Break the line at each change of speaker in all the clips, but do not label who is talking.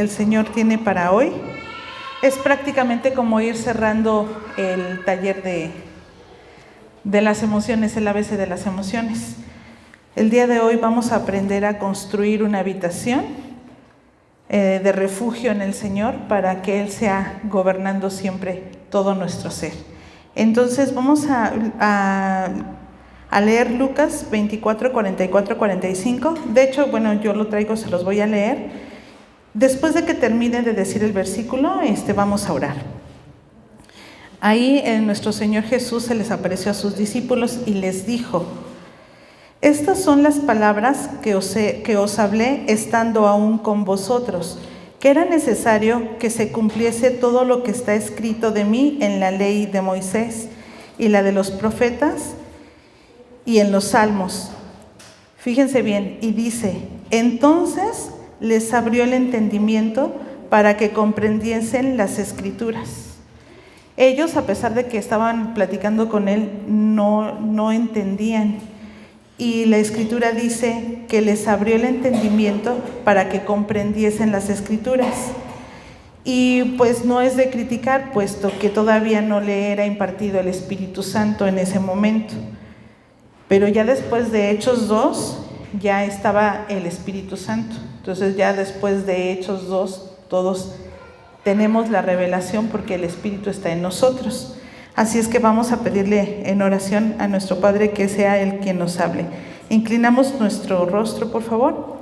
el Señor tiene para hoy. Es prácticamente como ir cerrando el taller de las emociones, el ABC de las emociones. El día de hoy vamos a aprender a construir una habitación de refugio en el Señor para que Él sea gobernando siempre todo nuestro ser. Entonces vamos a leer Lucas 24, 44, 45. De hecho, bueno, yo lo traigo, se los voy a leer. Después de que termine de decir el versículo, vamos a orar. Ahí nuestro Señor Jesús se les apareció a sus discípulos y les dijo: estas son las palabras que os hablé estando aún con vosotros, que era necesario que se cumpliese todo lo que está escrito de mí en la ley de Moisés y la de los profetas y en los salmos. Fíjense bien, y dice: entonces les abrió el entendimiento para que comprendiesen las escrituras. Ellos, a pesar de que estaban platicando con él, no entendían. Y la escritura dice que les abrió el entendimiento para que comprendiesen las escrituras. Y pues no es de criticar, puesto que todavía no le era impartido el Espíritu Santo en ese momento. Pero ya después de Hechos 2, ya estaba el Espíritu Santo. Entonces ya después de Hechos 2, todos tenemos la revelación porque el Espíritu está en nosotros. Así es que vamos a pedirle en oración a nuestro Padre que sea Él quien nos hable. Inclinamos nuestro rostro, por favor.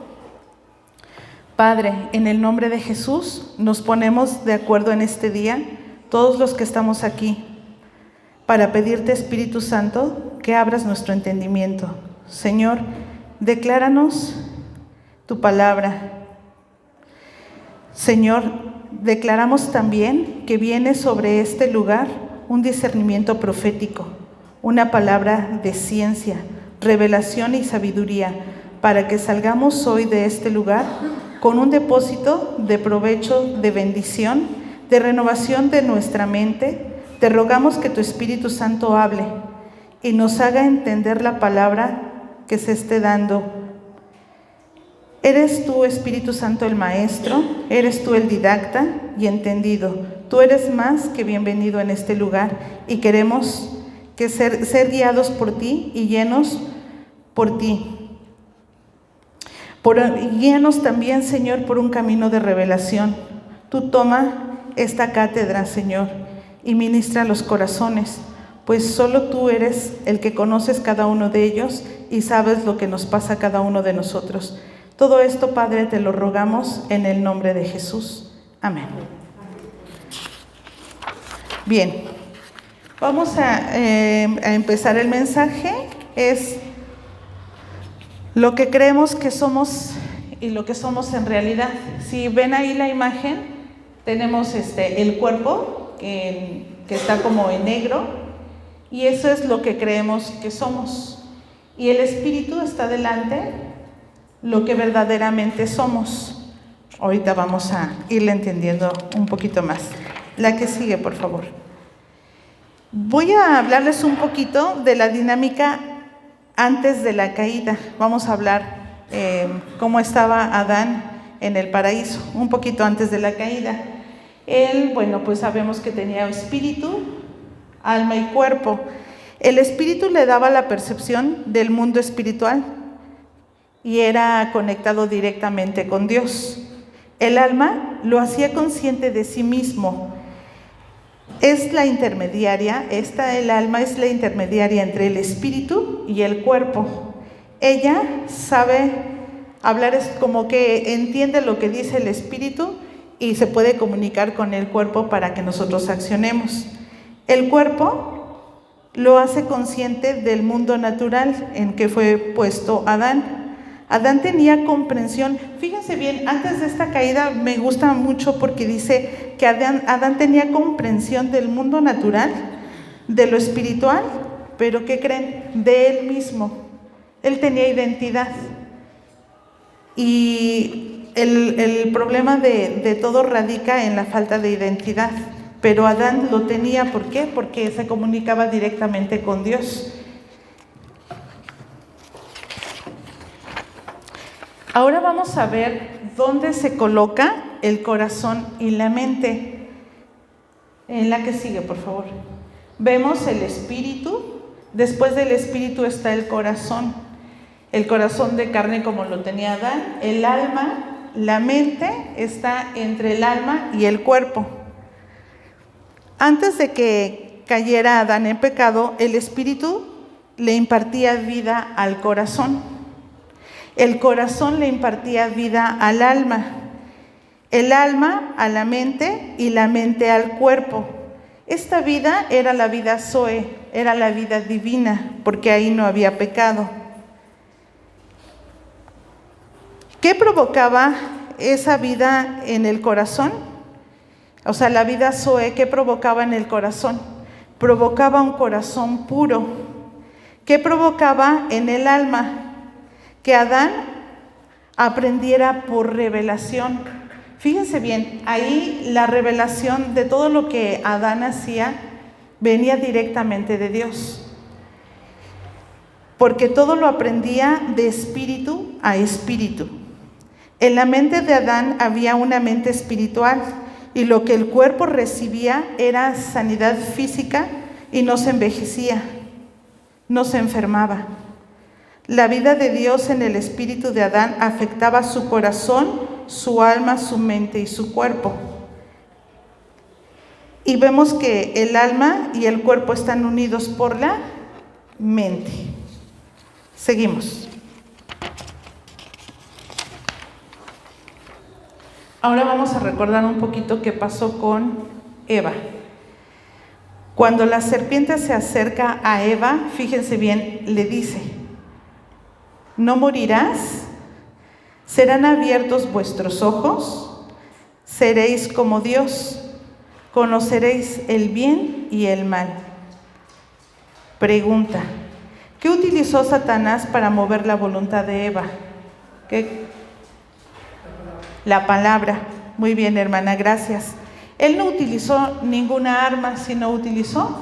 Padre, en el nombre de Jesús, nos ponemos de acuerdo en este día, todos los que estamos aquí, para pedirte, Espíritu Santo, que abras nuestro entendimiento. Señor, decláranos tu palabra. Señor, declaramos también que viene sobre este lugar un discernimiento profético, una palabra de ciencia, revelación y sabiduría, para que salgamos hoy de este lugar con un depósito de provecho, de bendición, de renovación de nuestra mente. Te rogamos que tu Espíritu Santo hable y nos haga entender la palabra que se esté dando. Eres tú, Espíritu Santo, el Maestro, eres tú el didacta y entendido. Tú eres más que bienvenido en este lugar y queremos ser guiados por ti y llenos por ti. Guíanos también, Señor, por un camino de revelación. Tú toma esta cátedra, Señor, y ministra los corazones, pues solo tú eres el que conoces cada uno de ellos y sabes lo que nos pasa a cada uno de nosotros. Todo esto, Padre, te lo rogamos en el nombre de Jesús. Amén. Bien, vamos a empezar el mensaje. Es lo que creemos que somos y lo que somos en realidad. Si ven ahí la imagen, tenemos el cuerpo que está como en negro, y eso es lo que creemos que somos. Y el espíritu está delante, lo que verdaderamente somos. Ahorita vamos a irle entendiendo un poquito más. La que sigue, por favor. Voy a hablarles un poquito de la dinámica antes de la caída. Vamos a hablar cómo estaba Adán en el paraíso, un poquito antes de la caída. Él, bueno, pues sabemos que tenía espíritu, alma y cuerpo. El espíritu le daba la percepción del mundo espiritual y era conectado directamente con Dios. El alma lo hacía consciente de sí mismo. Es la intermediaria, el alma es la intermediaria entre el espíritu y el cuerpo. Ella sabe hablar, es como que entiende lo que dice el espíritu y se puede comunicar con el cuerpo para que nosotros accionemos. El cuerpo lo hace consciente del mundo natural en que fue puesto Adán. Adán tenía comprensión. Fíjense bien, antes de esta caída me gusta mucho porque dice que Adán tenía comprensión del mundo natural, de lo espiritual, pero ¿qué creen? De él mismo. Él tenía identidad. Y el problema de todo radica en la falta de identidad. Pero Adán lo tenía, ¿por qué? Porque se comunicaba directamente con Dios. Ahora vamos a ver dónde se coloca el corazón y la mente. En la que sigue, por favor. Vemos el espíritu. Después del espíritu está el corazón de carne como lo tenía Adán, el alma, la mente está entre el alma y el cuerpo. Antes de que cayera Adán en pecado, el espíritu le impartía vida al corazón. El corazón le impartía vida al alma, el alma a la mente y la mente al cuerpo. Esta vida era la vida Zoe, era la vida divina, porque ahí no había pecado. ¿Qué provocaba esa vida en el corazón? O sea, la vida Zoe, ¿qué provocaba en el corazón? Provocaba un corazón puro. ¿Qué provocaba en el alma? Que Adán aprendiera por revelación. Fíjense bien, ahí la revelación de todo lo que Adán hacía venía directamente de Dios. Porque todo lo aprendía de espíritu a espíritu. En la mente de Adán había una mente espiritual y lo que el cuerpo recibía era sanidad física y no se envejecía, no se enfermaba. La vida de Dios en el espíritu de Adán afectaba su corazón, su alma, su mente y su cuerpo. Y vemos que el alma y el cuerpo están unidos por la mente. Seguimos. Ahora vamos a recordar un poquito qué pasó con Eva. Cuando la serpiente se acerca a Eva, fíjense bien, le dice: no morirás, serán abiertos vuestros ojos, seréis como Dios, conoceréis el bien y el mal. Pregunta: ¿qué utilizó Satanás para mover la voluntad de Eva? ¿Qué? La palabra. Muy bien, hermana, gracias. Él no utilizó ninguna arma, sino utilizó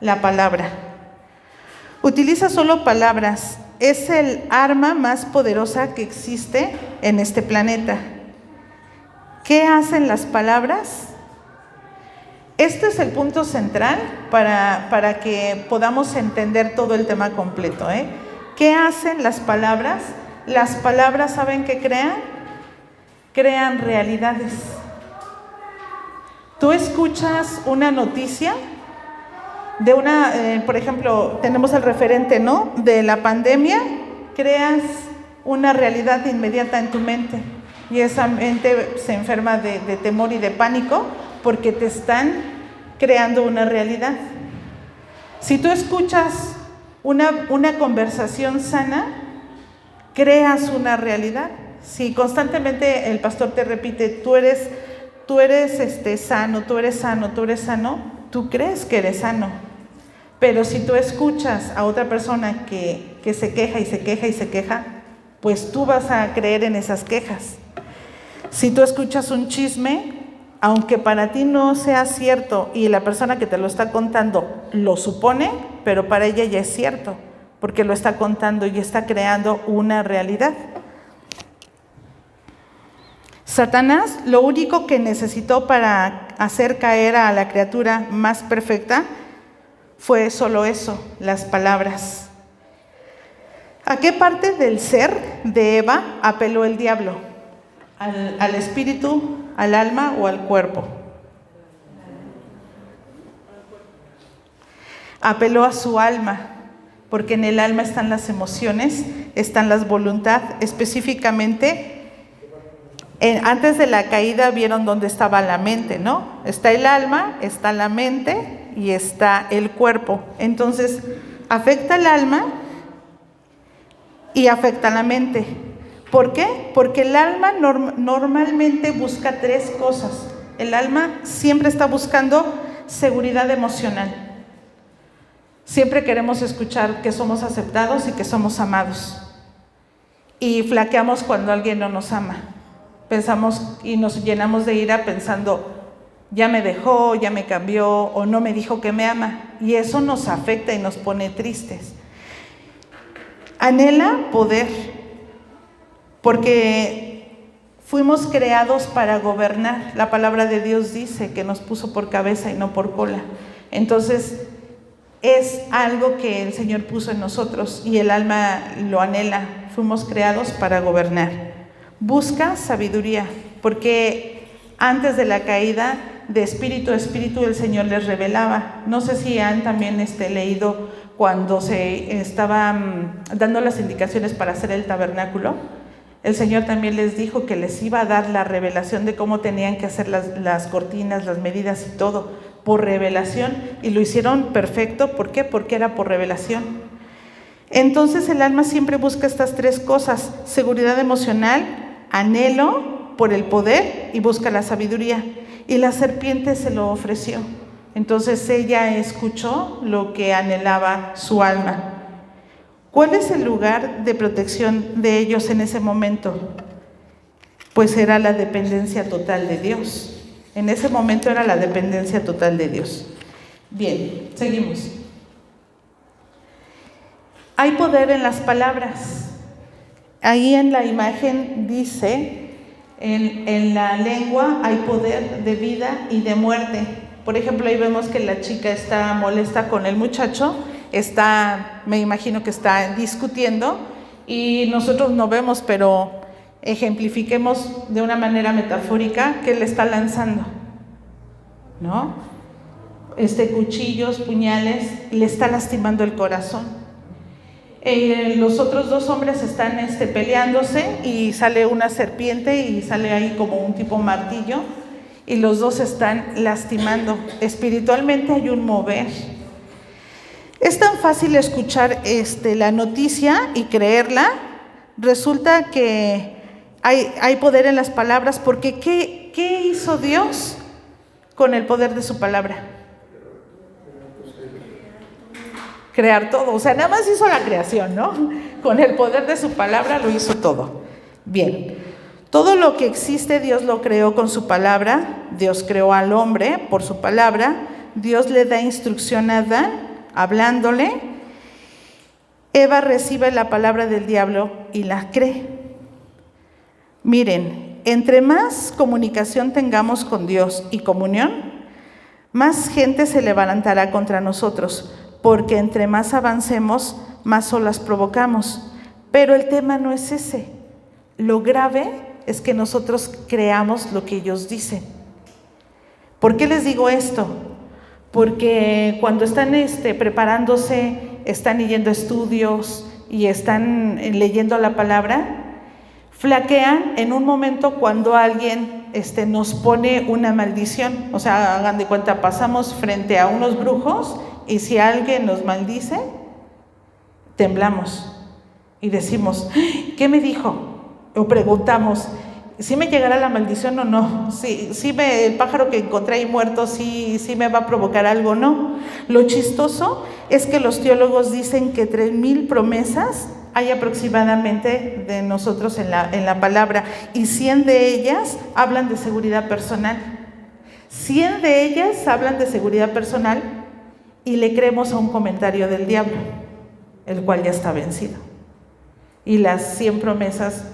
la palabra. Utiliza solo palabras. Es el arma más poderosa que existe en este planeta. ¿Qué hacen las palabras? Este es el punto central para que podamos entender todo el tema completo, ¿eh? ¿Qué hacen las palabras? Las palabras, ¿saben qué crean? Crean realidades. Tú escuchas una noticia de por ejemplo, tenemos el referente, ¿no?, de la pandemia, creas una realidad inmediata en tu mente y esa mente se enferma de temor y de pánico porque te están creando una realidad. Si tú escuchas una conversación sana, creas una realidad. Si constantemente el pastor te repite, tú eres sano, tú eres sano, tú eres sano, tú crees que eres sano. Pero si tú escuchas a otra persona que se queja y se queja y se queja, pues tú vas a creer en esas quejas. Si tú escuchas un chisme, aunque para ti no sea cierto y la persona que te lo está contando lo supone, pero para ella ya es cierto, porque lo está contando y está creando una realidad. Satanás lo único que necesitó para hacer caer a la criatura más perfecta fue solo eso, las palabras. ¿A qué parte del ser de Eva apeló el diablo? ¿Al espíritu, al alma o al cuerpo? Apeló a su alma, porque en el alma están las emociones, están las voluntades, específicamente. Antes de la caída vieron dónde estaba la mente, ¿no? Está el alma, está la mente y está el cuerpo. Entonces, afecta el alma y afecta la mente. ¿Por qué? Porque el alma normalmente busca tres cosas. El alma siempre está buscando seguridad emocional. Siempre queremos escuchar que somos aceptados y que somos amados. Y flaqueamos cuando alguien no nos ama. Pensamos y nos llenamos de ira pensando, ya me dejó, ya me cambió o no me dijo que me ama. Y eso nos afecta y nos pone tristes. Anhela poder, porque Fuimos creados para gobernar. La palabra de Dios dice que nos puso por cabeza y no por cola. Entonces, es algo que el Señor puso en nosotros y el alma lo anhela. Fuimos creados para gobernar. Busca sabiduría, porque antes de la caída, de espíritu a espíritu el Señor les revelaba. No sé si han también leído cuando se estaban dando las indicaciones para hacer el tabernáculo. El Señor también les dijo que les iba a dar la revelación de cómo tenían que hacer las cortinas, las medidas y todo, por revelación, y lo hicieron perfecto. ¿Por qué? Porque era por revelación. Entonces el alma siempre busca estas tres cosas: seguridad emocional, anhelo por el poder y busca la sabiduría. Y la serpiente se lo ofreció. Entonces ella escuchó lo que anhelaba su alma. ¿Cuál es el lugar de protección de ellos en ese momento? Pues era la dependencia total de Dios. En ese momento era la dependencia total de Dios. Bien, seguimos. Hay poder en las palabras. Ahí en la imagen dice, en la lengua hay poder de vida y de muerte. Por ejemplo, ahí vemos que la chica está molesta con el muchacho, me imagino que está discutiendo, y nosotros no vemos, pero ejemplifiquemos de una manera metafórica que le está lanzando, ¿no? Cuchillos, puñales, le está lastimando el corazón. Los otros dos hombres están peleándose y sale una serpiente y sale ahí como un tipo martillo y los dos están lastimando. Espiritualmente hay un mover. Es tan fácil escuchar la noticia y creerla. Resulta que hay poder en las palabras, porque ¿qué hizo Dios con el poder de su palabra? Crear todo. O sea, nada más hizo la creación, ¿no? Con el poder de su palabra lo hizo todo. Bien, todo lo que existe Dios lo creó con su palabra. Dios creó al hombre por su palabra. Dios le da instrucción a Adán hablándole. Eva recibe la palabra del diablo y la cree. Miren, entre más comunicación tengamos con Dios y comunión, más gente se levantará contra nosotros, porque entre más avancemos, más olas provocamos. Pero el tema no es ese. Lo grave es que nosotros creamos lo que ellos dicen. ¿Por qué les digo esto? Porque cuando están preparándose, están leyendo estudios y están leyendo la palabra, flaquean en un momento cuando alguien nos pone una maldición. O sea, hagan de cuenta, pasamos frente a unos brujos y si alguien nos maldice, temblamos y decimos, ¿qué me dijo? O preguntamos, ¿sí me llegará la maldición o no? ¿Sí el pájaro que encontré ahí muerto, sí me va a provocar algo o no? Lo chistoso es que los teólogos dicen que 3,000 promesas hay aproximadamente de nosotros en la palabra, y 100 de ellas hablan de seguridad personal. 100 de ellas hablan de seguridad personal y le creemos a un comentario del diablo, el cual ya está vencido. Y las 100 promesas,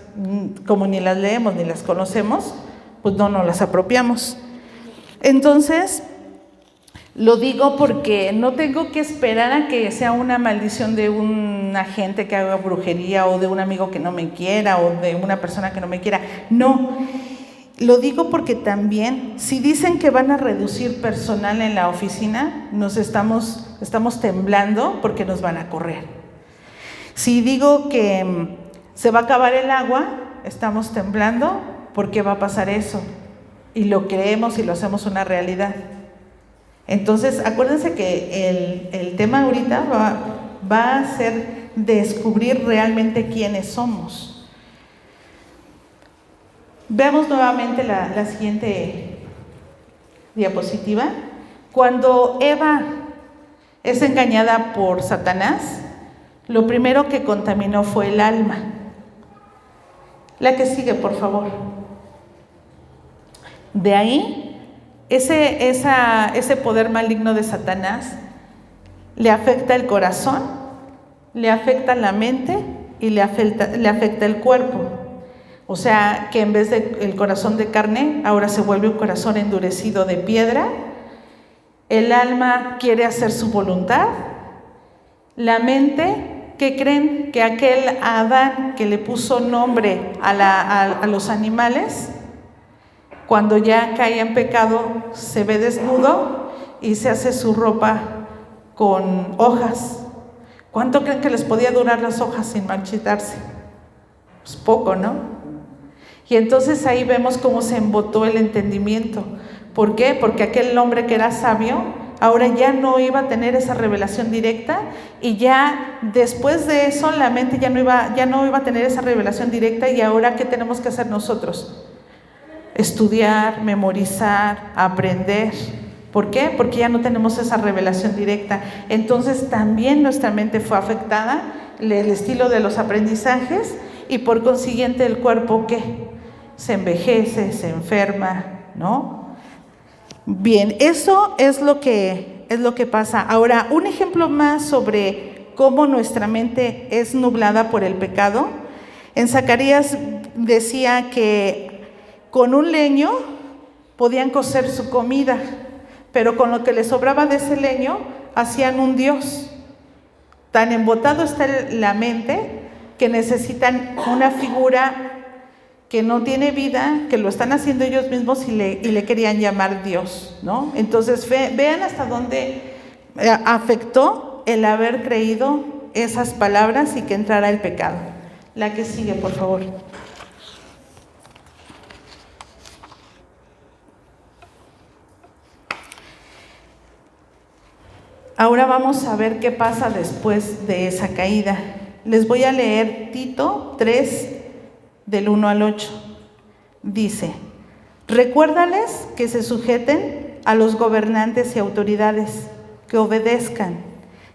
como ni las leemos ni las conocemos, pues no nos las apropiamos. Entonces, lo digo porque no tengo que esperar a que sea una maldición de un agente que haga brujería, o de un amigo que no me quiera, o de una persona que no me quiera. No, lo digo porque también, si dicen que van a reducir personal en la oficina, estamos temblando porque nos van a correr. Si digo que se va a acabar el agua, estamos temblando porque va a pasar eso. Y lo creemos y lo hacemos una realidad. Entonces, acuérdense que el tema ahorita va a ser descubrir realmente quiénes somos. Veamos nuevamente la siguiente diapositiva. Cuando Eva es engañada por Satanás, lo primero que contaminó fue el alma. La que sigue, por favor. De ahí, ese poder maligno de Satanás le afecta el corazón, le afecta la mente y le afecta el cuerpo. O sea, que en vez de el corazón de carne, ahora se vuelve un corazón endurecido de piedra. El alma quiere hacer su voluntad. La mente, ¿qué creen? Que aquel Adán que le puso nombre a los animales, cuando ya cae en pecado, se ve desnudo y se hace su ropa con hojas. ¿Cuánto creen que les podía durar las hojas sin marchitarse? Pues poco, ¿no? Y entonces ahí vemos cómo se embotó el entendimiento. ¿Por qué? Porque aquel hombre que era sabio, ahora ya no iba a tener esa revelación directa, y ya después de eso la mente ya no iba a tener esa revelación directa. Y ahora, ¿qué tenemos que hacer nosotros? Estudiar, memorizar, aprender. ¿Por qué? Porque ya no tenemos esa revelación directa. Entonces también nuestra mente fue afectada, el estilo de los aprendizajes, y por consiguiente el cuerpo, ¿qué? Se envejece, se enferma, ¿no? Bien, eso es lo que pasa. Ahora, un ejemplo más sobre cómo nuestra mente es nublada por el pecado. En Zacarías decía que con un leño podían cocer su comida, pero con lo que les sobraba de ese leño hacían un dios. Tan embotado está la mente que necesitan una figura que no tiene vida, que lo están haciendo ellos mismos y le querían llamar Dios, ¿no? Entonces vean hasta dónde afectó el haber creído esas palabras y que entrara el pecado. La que sigue, por favor. Ahora vamos a ver qué pasa después de esa caída. Les voy a leer Tito 3, del 1 al 8. Dice: recuérdales que se sujeten a los gobernantes y autoridades, que obedezcan,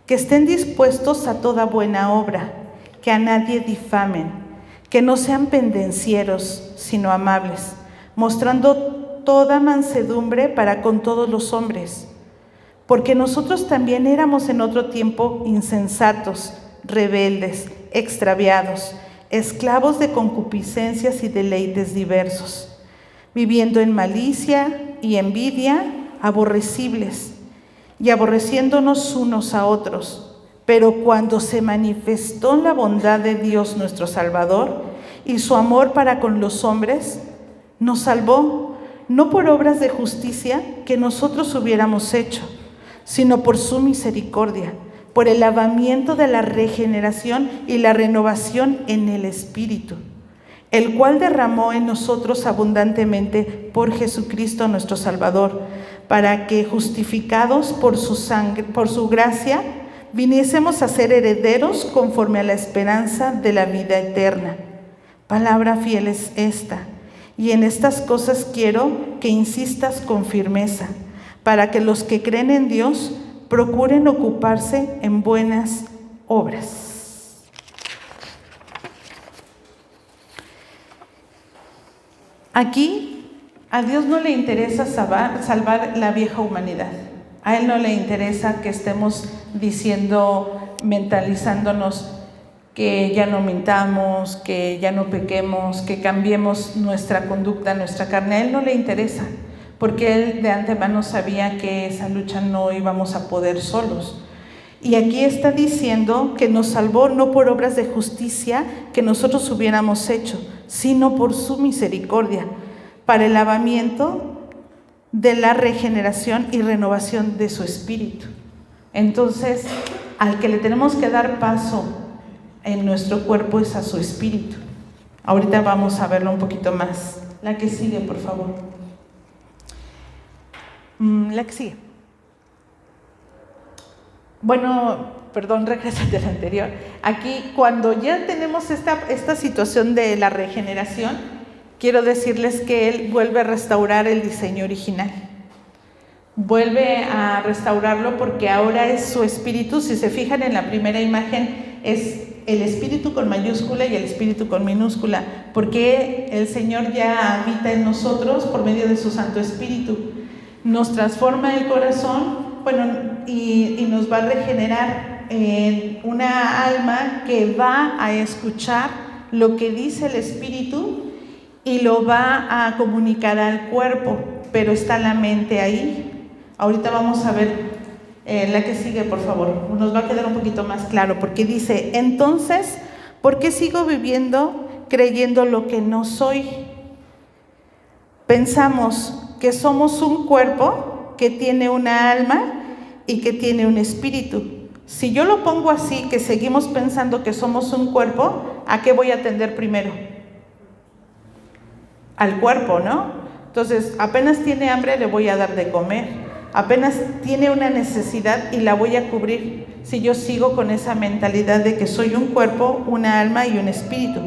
que estén dispuestos a toda buena obra, que a nadie difamen, que no sean pendencieros, sino amables, mostrando toda mansedumbre para con todos los hombres. Porque nosotros también éramos en otro tiempo insensatos, rebeldes, extraviados, esclavos de concupiscencias y deleites diversos, viviendo en malicia y envidia, aborrecibles, y aborreciéndonos unos a otros. Pero cuando se manifestó la bondad de Dios nuestro Salvador y su amor para con los hombres, nos salvó, no por obras de justicia que nosotros hubiéramos hecho, sino por su misericordia, por el lavamiento de la regeneración y la renovación en el Espíritu, el cual derramó en nosotros abundantemente por Jesucristo nuestro Salvador, para que, justificados por su sangre, por su gracia, viniésemos a ser herederos conforme a la esperanza de la vida eterna. Palabra fiel es esta, y en estas cosas quiero que insistas con firmeza, para que los que creen en Dios procuren ocuparse en buenas obras. Aquí a Dios no le interesa salvar la vieja humanidad. A Él no le interesa que estemos diciendo, mentalizándonos que ya no mintamos, que ya no pequemos, que cambiemos nuestra conducta, nuestra carne. A Él no le interesa, porque Él de antemano sabía que esa lucha no íbamos a poder solos. Y aquí está diciendo que nos salvó no por obras de justicia que nosotros hubiéramos hecho, sino por su misericordia, para el lavamiento de la regeneración y renovación de su espíritu. Entonces, al que le tenemos que dar paso en nuestro cuerpo es a su espíritu. Ahorita vamos a verlo un poquito más. La que sigue, por favor. La que sigue. Bueno, perdón, regrésate a la anterior. Aquí, cuando ya tenemos esta situación de la regeneración, quiero decirles que Él vuelve a restaurar el diseño original. Vuelve a restaurarlo porque ahora es su espíritu. Si se fijan en la primera imagen, es el espíritu con mayúscula y el espíritu con minúscula, porque el Señor ya habita en nosotros por medio de su Santo Espíritu. Nos transforma el corazón, y nos va a regenerar en una alma que va a escuchar lo que dice el Espíritu y lo va a comunicar al cuerpo, pero está la mente ahí. Ahorita vamos a ver la que sigue, por favor. Nos va a quedar un poquito más claro, porque dice, entonces, ¿por qué sigo viviendo creyendo lo que no soy? Pensamos que somos un cuerpo que tiene una alma y que tiene un espíritu. Si yo lo pongo así, que seguimos pensando que somos un cuerpo, ¿a qué voy a atender primero? Al cuerpo, ¿no? Entonces, apenas tiene hambre, le voy a dar de comer. Apenas tiene una necesidad y la voy a cubrir, si yo sigo con esa mentalidad de que soy un cuerpo, una alma y un espíritu.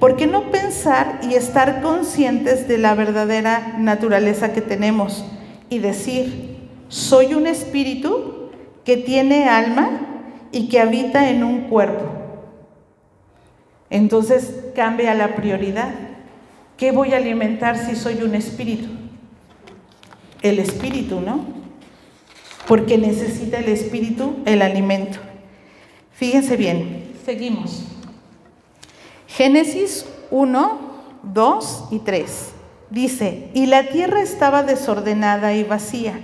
¿Por qué no pensar y estar conscientes de la verdadera naturaleza que tenemos y decir, soy un espíritu que tiene alma y que habita en un cuerpo? Entonces cambia la prioridad. ¿Qué voy a alimentar si soy un espíritu? El espíritu, ¿no? Porque necesita el espíritu el alimento. Fíjense bien, seguimos. Génesis 1, 2 y 3. Dice, y la tierra estaba desordenada y vacía,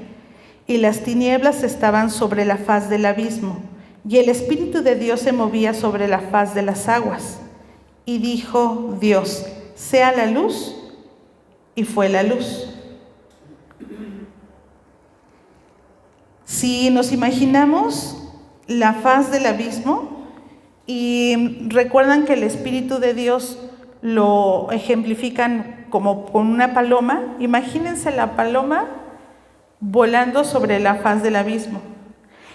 y las tinieblas estaban sobre la faz del abismo, y el Espíritu de Dios se movía sobre la faz de las aguas. Y dijo Dios, sea la luz, y fue la luz. Si nos imaginamos la faz del abismo, y recuerdan que el Espíritu de Dios lo ejemplifican como con una paloma, imagínense la paloma volando sobre la faz del abismo.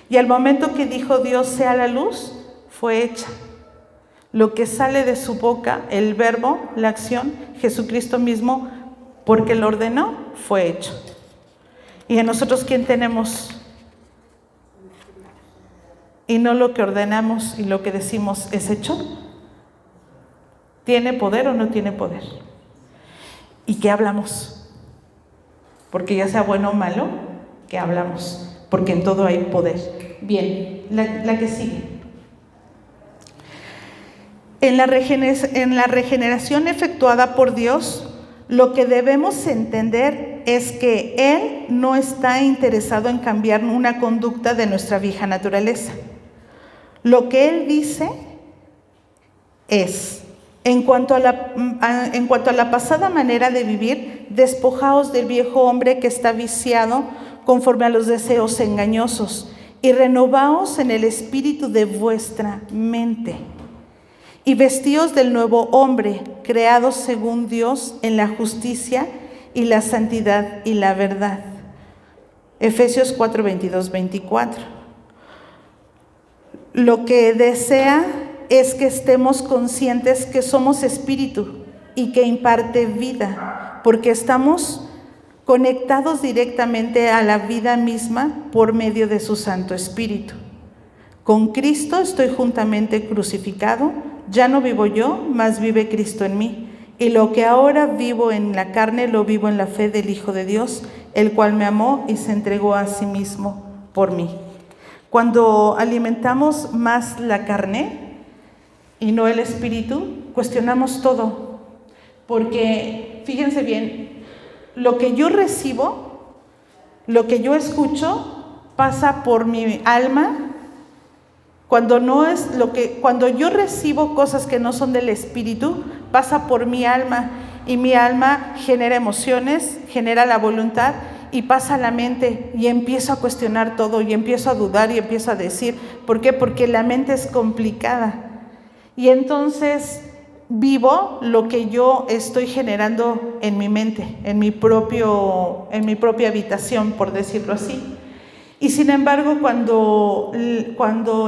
Y al momento que dijo Dios sea la luz, fue hecha. Lo que sale de su boca, el verbo, la acción, Jesucristo mismo, porque lo ordenó, fue hecho. ¿Y a nosotros quién tenemos? Y no lo que ordenamos y lo que decimos es hecho. ¿Tiene poder o no tiene poder? ¿Y qué hablamos? Porque ya sea bueno o malo, ¿qué hablamos? Porque en todo hay poder. Bien, la que sigue. En la regeneración efectuada por Dios, lo que debemos entender es que Él no está interesado en cambiar una conducta de nuestra vieja naturaleza. Lo que Él dice es, en cuanto a la pasada manera de vivir, despojaos del viejo hombre que está viciado conforme a los deseos engañosos y renovaos en el espíritu de vuestra mente. Y vestíos del nuevo hombre, creado según Dios en la justicia y la santidad y la verdad. Efesios 4, 22, 24. Lo que desea es que estemos conscientes que somos espíritu y que imparte vida, porque estamos conectados directamente a la vida misma por medio de su Santo Espíritu. Con Cristo estoy juntamente crucificado, ya no vivo yo, mas vive Cristo en mí. Y lo que ahora vivo en la carne, lo vivo en la fe del Hijo de Dios, el cual me amó y se entregó a sí mismo por mí. Cuando alimentamos más la carne y no el espíritu, cuestionamos todo. Porque, fíjense bien, lo que yo recibo, lo que yo escucho, pasa por mi alma. Cuando yo recibo cosas que no son del espíritu, pasa por mi alma. Y mi alma genera emociones, genera la voluntad, y pasa a la mente y empiezo a cuestionar todo y empiezo a dudar y empiezo a decir, ¿por qué? Porque la mente es complicada y entonces vivo lo que yo estoy generando en mi mente, en mi propia habitación, por decirlo así. Y sin embargo, cuando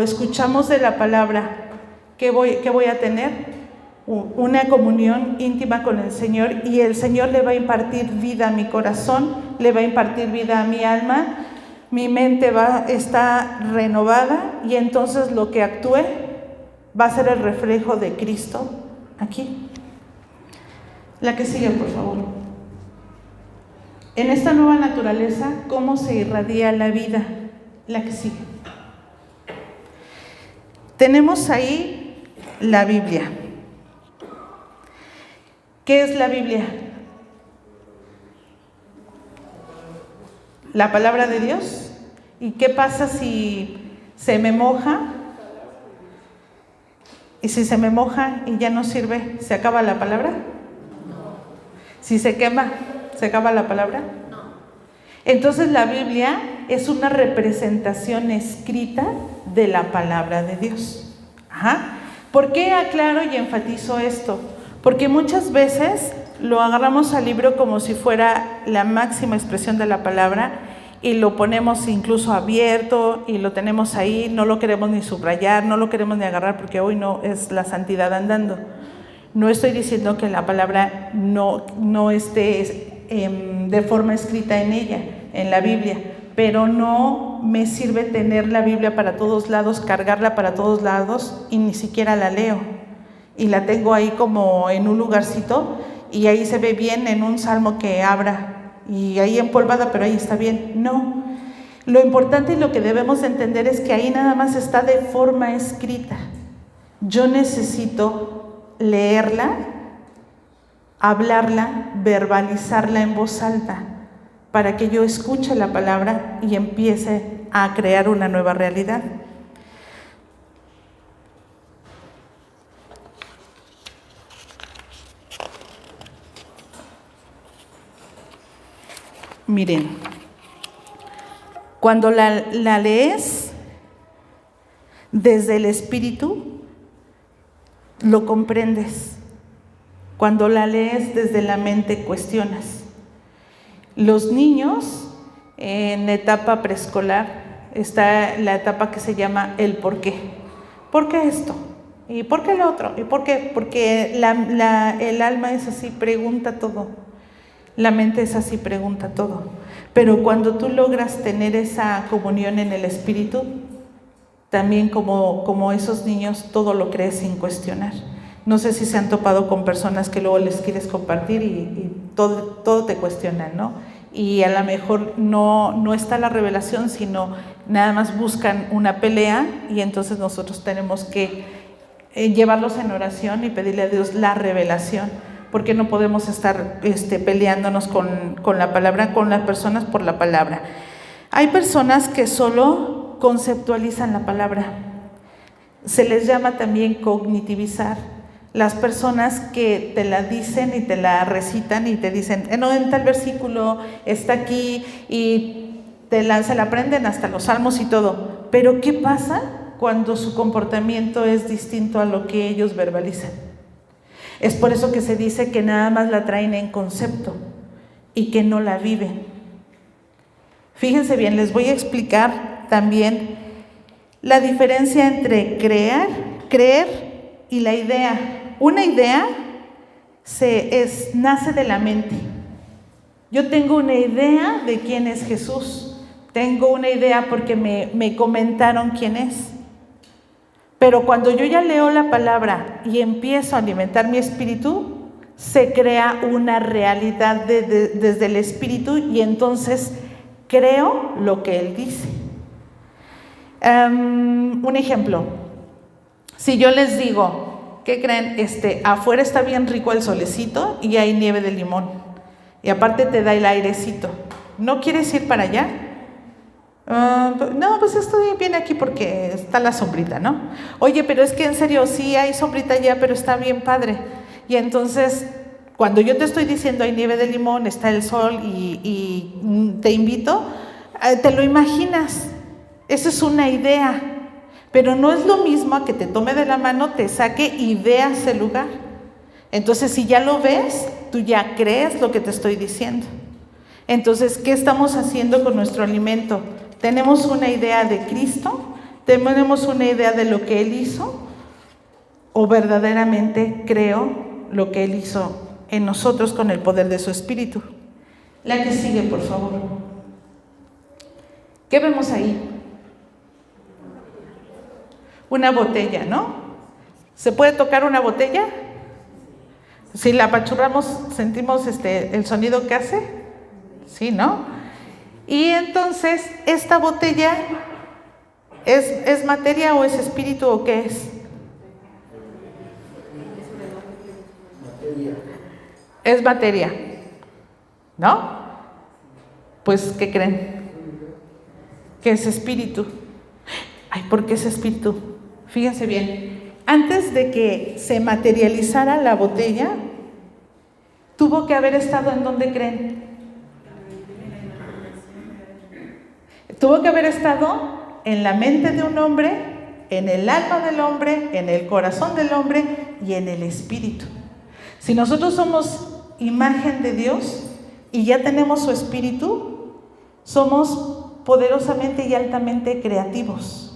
escuchamos de la palabra, ¿qué voy a tener? Una comunión íntima con el Señor, y el Señor le va a impartir vida a mi corazón, le va a impartir vida a mi alma, mi mente está renovada, y entonces lo que actúe va a ser el reflejo de Cristo aquí. La que sigue, por favor. En esta nueva naturaleza, ¿cómo se irradia la vida? La que sigue. Tenemos ahí la Biblia. ¿Qué es la Biblia? La palabra de Dios. ¿Y qué pasa si se me moja? Y si se me moja y ya no sirve, ¿se acaba la palabra? Si se quema, ¿se acaba la palabra? Entonces la Biblia es una representación escrita de la palabra de Dios. ¿Por qué aclaro y enfatizo esto? Porque muchas veces lo agarramos al libro como si fuera la máxima expresión de la palabra y lo ponemos incluso abierto y lo tenemos ahí, no lo queremos ni subrayar, no lo queremos ni agarrar porque hoy no es la santidad andando. No estoy diciendo que la palabra no esté de forma escrita en ella, en la Biblia, pero no me sirve tener la Biblia para todos lados, cargarla para todos lados y ni siquiera la leo. Y la tengo ahí como en un lugarcito y ahí se ve bien en un salmo que abra y ahí empolvada, pero ahí está bien. No, lo importante y lo que debemos entender es que ahí nada más está de forma escrita. Yo necesito leerla, hablarla, verbalizarla en voz alta para que yo escuche la palabra y empiece a crear una nueva realidad. Miren, cuando la lees desde el espíritu, lo comprendes. Cuando la lees desde la mente, cuestionas. Los niños en etapa preescolar está la etapa que se llama el por qué. ¿Por qué esto? ¿Y por qué lo otro? ¿Y por qué? Porque el alma es así, pregunta todo. La mente es así, pregunta todo. Pero cuando tú logras tener esa comunión en el espíritu, también como esos niños, todo lo crees sin cuestionar. No sé si se han topado con personas que luego les quieres compartir y todo te cuestionan, ¿no? Y a lo mejor no está la revelación, sino nada más buscan una pelea y entonces nosotros tenemos que llevarlos en oración y pedirle a Dios la revelación. Porque no podemos estar peleándonos con la palabra, con las personas por la palabra. Hay personas que solo conceptualizan la palabra. Se les llama también cognitivizar. Las personas que te la dicen y te la recitan y te dicen, no, en tal versículo está aquí y se la aprenden hasta los salmos y todo. Pero ¿qué pasa cuando su comportamiento es distinto a lo que ellos verbalizan? Es por eso que se dice que nada más la traen en concepto y que no la viven. Fíjense bien, les voy a explicar también la diferencia entre creer y la idea. Una idea nace de la mente. Yo tengo una idea de quién es Jesús. Tengo una idea porque me comentaron quién es. Pero cuando yo ya leo la palabra y empiezo a alimentar mi espíritu, se crea una realidad desde el espíritu y entonces creo lo que Él dice. Un ejemplo, si yo les digo, ¿qué creen? Afuera está bien rico el solecito y hay nieve de limón y aparte te da el airecito, ¿no quieres ir para allá? No, pues estoy bien aquí porque está la sombrita, ¿no? Oye, pero es que en serio, sí hay sombrita allá, pero está bien padre. Y entonces, cuando yo te estoy diciendo hay nieve de limón, está el sol y te invito, te lo imaginas. Esa es una idea, pero no es lo mismo a que te tome de la mano, te saque y veas el lugar. Entonces, si ya lo ves, tú ya crees lo que te estoy diciendo. Entonces, ¿qué estamos haciendo con nuestro alimento? ¿Tenemos una idea de Cristo? ¿Tenemos una idea de lo que Él hizo? ¿O verdaderamente creo lo que Él hizo en nosotros con el poder de su Espíritu? La que sigue, por favor. ¿Qué vemos ahí? Una botella, ¿no? ¿Se puede tocar una botella? Si la apachurramos, ¿sentimos el sonido que hace? Sí, ¿no? Y entonces, ¿esta botella es materia o es espíritu o qué es? es materia, ¿no? Pues, ¿qué creen? Que es espíritu. Ay, ¿por qué es espíritu? Fíjense bien, antes de que se materializara la botella, tuvo que haber estado ¿en dónde creen? Tuvo que haber estado en la mente de un hombre, en el alma del hombre, en el corazón del hombre y en el espíritu. Si nosotros somos imagen de Dios y ya tenemos su espíritu, somos poderosamente y altamente creativos.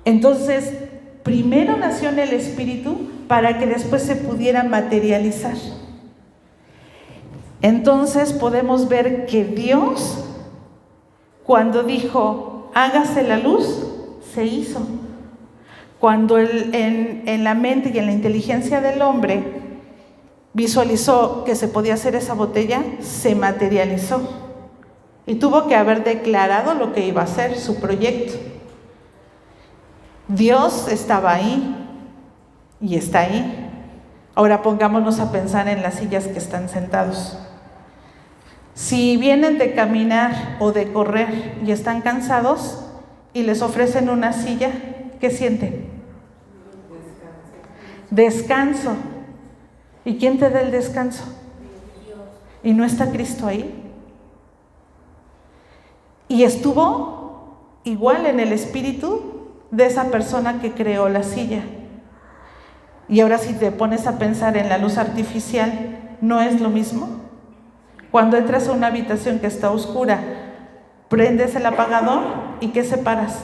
Entonces, primero nació en el espíritu para que después se pudiera materializar. Entonces podemos ver que Dios, cuando dijo, hágase la luz, se hizo. Cuando en la mente y en la inteligencia del hombre visualizó que se podía hacer esa botella, se materializó. Y tuvo que haber declarado lo que iba a hacer, su proyecto. Dios estaba ahí y está ahí. Ahora pongámonos a pensar en las sillas que están sentados. Si vienen de caminar o de correr y están cansados y les ofrecen una silla, ¿qué sienten? Descanso. ¿Y quién te da el descanso? ¿Y no está Cristo ahí? Y estuvo igual en el espíritu de esa persona que creó la silla. Y ahora si te pones a pensar en la luz artificial, ¿no es lo mismo? Cuando entras a una habitación que está oscura, prendes el apagador y ¿qué separas?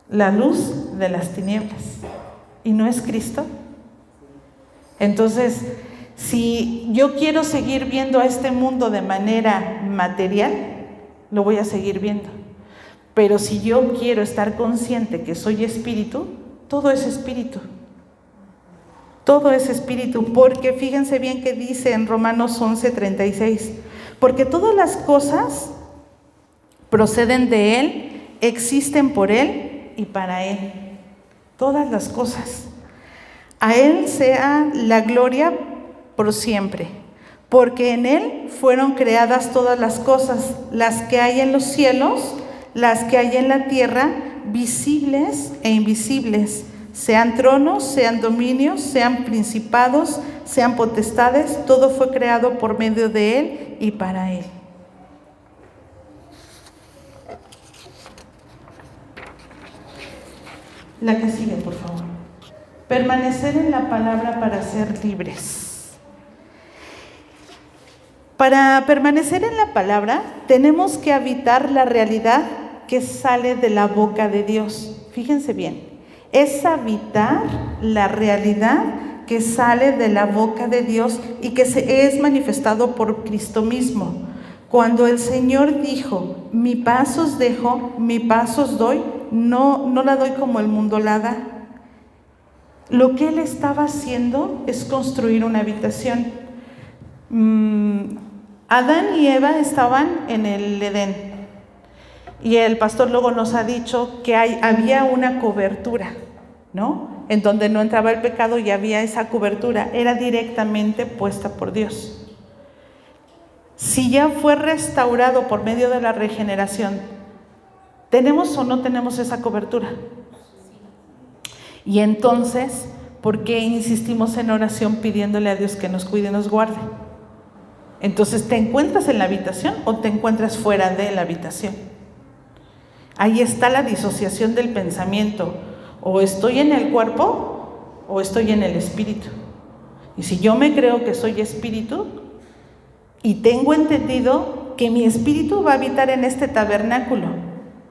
La luz de las tinieblas. ¿Y no es Cristo? Entonces, si yo quiero seguir viendo a este mundo de manera material, lo voy a seguir viendo. Pero si yo quiero estar consciente que soy espíritu, todo es espíritu. Todo es espíritu, porque fíjense bien que dice en Romanos 11:36, porque todas las cosas proceden de Él, existen por Él y para Él. Todas las cosas. A Él sea la gloria por siempre, porque en Él fueron creadas todas las cosas, las que hay en los cielos, las que hay en la tierra, visibles e invisibles, sean tronos, sean dominios, sean principados, sean potestades, todo fue creado por medio de Él y para Él. La que sigue, por favor. Permanecer en la palabra para ser libres. Para permanecer en la palabra, tenemos que habitar la realidad que sale de la boca de Dios. Fíjense bien. Es habitar la realidad que sale de la boca de Dios y que es manifestado por Cristo mismo. Cuando el Señor dijo, mi paz os dejo, mi paz os doy, no la doy como el mundo la da. Lo que Él estaba haciendo es construir una habitación. Adán y Eva estaban en el Edén. Y el pastor luego nos ha dicho que había una cobertura, ¿no? En donde no entraba el pecado y había esa cobertura, era directamente puesta por Dios. Si ya fue restaurado por medio de la regeneración, ¿tenemos o no tenemos esa cobertura? Y entonces, ¿por qué insistimos en oración pidiéndole a Dios que nos cuide y nos guarde? Entonces, ¿te encuentras en la habitación o te encuentras fuera de la habitación? Ahí está la disociación del pensamiento. O estoy en el cuerpo o estoy en el espíritu. Y si yo me creo que soy espíritu y tengo entendido que mi espíritu va a habitar en este tabernáculo,